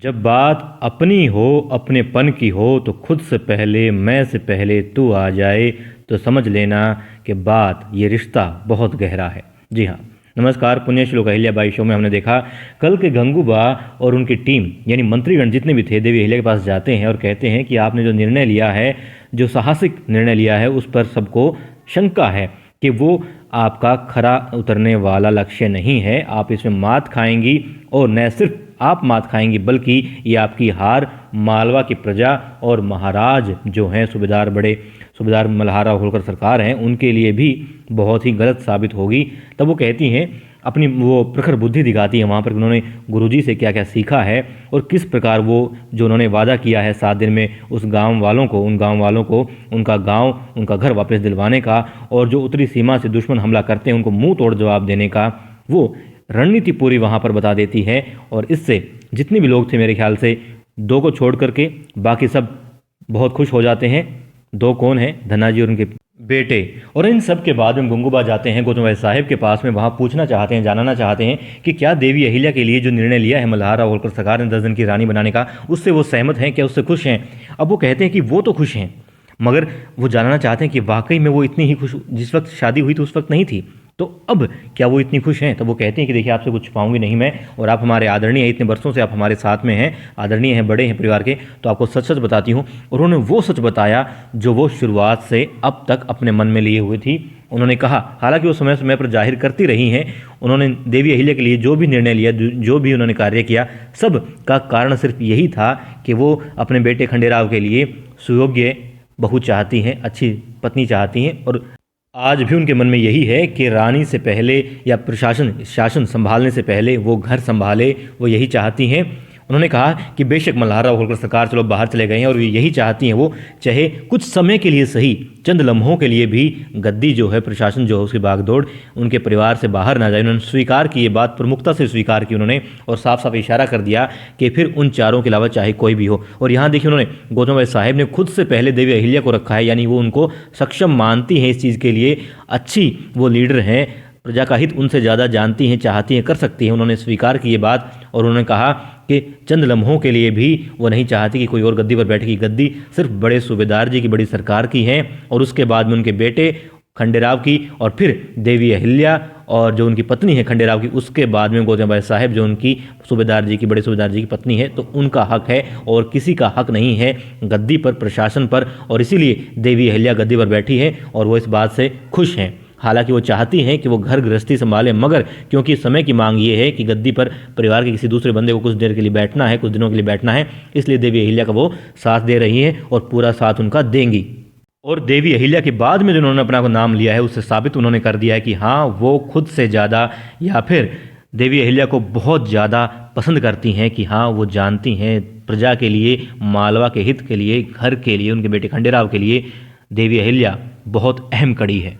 जब बात अपनी हो अपनेपन की हो तो खुद से पहले मैं से पहले तू आ जाए तो समझ लेना कि बात ये रिश्ता बहुत गहरा है। जी हाँ, नमस्कार। पुण्यश्लोक अहिल्याबाई शो में हमने देखा कल के गंगूबा और उनकी टीम यानी मंत्रीगण जितने भी थे देवी अहिल्या के पास जाते हैं और कहते हैं कि आपने जो निर्णय लिया है, जो साहसिक निर्णय लिया है, उस पर सबको शंका है कि वो आपका खरा उतरने वाला लक्ष्य नहीं है। आप इसमें मात खाएंगी और न सिर्फ आप मात खाएंगी बल्कि ये आपकी हार मालवा की प्रजा और महाराज जो हैं सूबेदार मल्हारा होलकर सरकार हैं उनके लिए भी बहुत ही गलत साबित होगी। तब वो कहती हैं, अपनी वो प्रखर बुद्धि दिखाती है वहाँ पर उन्होंने गुरुजी से क्या क्या सीखा है और किस प्रकार वो जो उन्होंने वादा किया है 7 दिन में उन गांव वालों को उनका गांव उनका घर वापस दिलवाने का और जो उत्तरी सीमा से दुश्मन हमला करते हैं उनको मुंह तोड़ जवाब देने का, वो रणनीति पूरी वहाँ पर बता देती है। और इससे जितने भी लोग थे मेरे ख्याल से 2 को छोड़ करके बाकी सब बहुत खुश हो जाते हैं। 2 कौन हैं? धन्नाजी और उनके बेटे। और इन सब के बाद में गंगूबा जाते हैं गौतम भाई साहब के पास में, वहाँ पूछना चाहते हैं, जानना चाहते हैं कि क्या देवी अहिल्या के लिए जो निर्णय लिया है मल्हारा होलकर सरकार ने 10 दिन की रानी बनाने का, उससे वो सहमत हैं, क्या उससे खुश हैं? अब वो कहते हैं कि वो तो खुश हैं, मगर वो जानना चाहते हैं कि वाकई में वो इतनी ही खुश जिस वक्त शादी हुई तो उस वक्त नहीं थी, तो अब क्या वो इतनी खुश हैं? तो वो कहते हैं कि देखिए, आपसे कुछ छुपाऊंगी नहीं मैं, और आप हमारे आदरणीय हैं, इतने वर्षों से आप हमारे साथ में हैं, आदरणीय हैं, बड़े हैं परिवार के, तो आपको सच सच बताती हूँ। और उन्होंने वो सच बताया जो वो शुरुआत से अब तक अपने मन में लिए हुई थी। उन्होंने कहा, हालांकि वो समय समय पर जाहिर करती रही हैं, उन्होंने देवी अहिल्या के लिए जो भी निर्णय लिया, जो भी उन्होंने कार्य किया, सब का कारण सिर्फ यही था कि वो अपने बेटे खंडेराव के लिए सुयोग्य बहू चाहती हैं, अच्छी पत्नी चाहती हैं। और आज भी उनके मन में यही है कि रानी से पहले या शासन संभालने से पहले वो घर संभाले, वो यही चाहती हैं। उन्होंने कहा कि बेशक मल्हारा होलकर सरकार चलो बाहर चले गए हैं और यही चाहती हैं वो, चाहे कुछ समय के लिए सही, चंद लम्हों के लिए भी गद्दी जो है, प्रशासन जो है, उसकी बागडोर उनके परिवार से बाहर ना जाए। उन्होंने स्वीकार की, ये बात प्रमुखता से स्वीकार की उन्होंने, और साफ साफ इशारा कर दिया कि फिर उन चारों के अलावा चाहे कोई भी हो। और यहाँ देखिए, उन्होंने गौतम भाई साहब ने खुद से पहले देवी अहिल्या को रखा है, यानी वो उनको सक्षम मानती हैं इस चीज़ के लिए, अच्छी वो लीडर हैं, प्रजा का हित उनसे ज़्यादा जानती हैं, चाहती हैं, कर सकती हैं। उन्होंने स्वीकार की ये बात और उन्होंने कहा कि चंद लम्हों के लिए भी वो नहीं चाहती कि कोई और गद्दी पर बैठेगी। गद्दी सिर्फ बड़े सूबेदार जी की, बड़ी सरकार की है, और उसके बाद में उनके बेटे खंडेराव की, और फिर देवी अहिल्या और जो उनकी पत्नी है खंडेराव की, उसके बाद में गौतम भाई साहब जो उनकी सूबेदार जी की, बड़े सूबेदार जी की पत्नी है, तो उनका हक है और किसी का हक नहीं है गद्दी पर, प्रशासन पर। और इसीलिए देवी अहिल्या गद्दी पर बैठी है और वो इस बात से खुश हैं। हालांकि वो चाहती हैं कि वो घर गृहस्थी संभालें, मगर क्योंकि समय की मांग ये है कि गद्दी पर परिवार के किसी दूसरे बंदे को कुछ देर के लिए बैठना है, कुछ दिनों के लिए बैठना है, इसलिए देवी अहिल्या का वो साथ दे रही हैं और पूरा साथ उनका देंगी। और देवी अहिल्या के बाद में जो उन्होंने अपना को नाम लिया है, उससे साबित उन्होंने कर दिया है कि हाँ, वो खुद से ज़्यादा या फिर देवी अहिल्या को बहुत ज़्यादा पसंद करती हैं, कि हाँ, वो जानती हैं प्रजा के लिए, मालवा के हित के लिए, घर के लिए, उनके बेटे खंडेराव के लिए देवी अहिल्या बहुत अहम कड़ी है।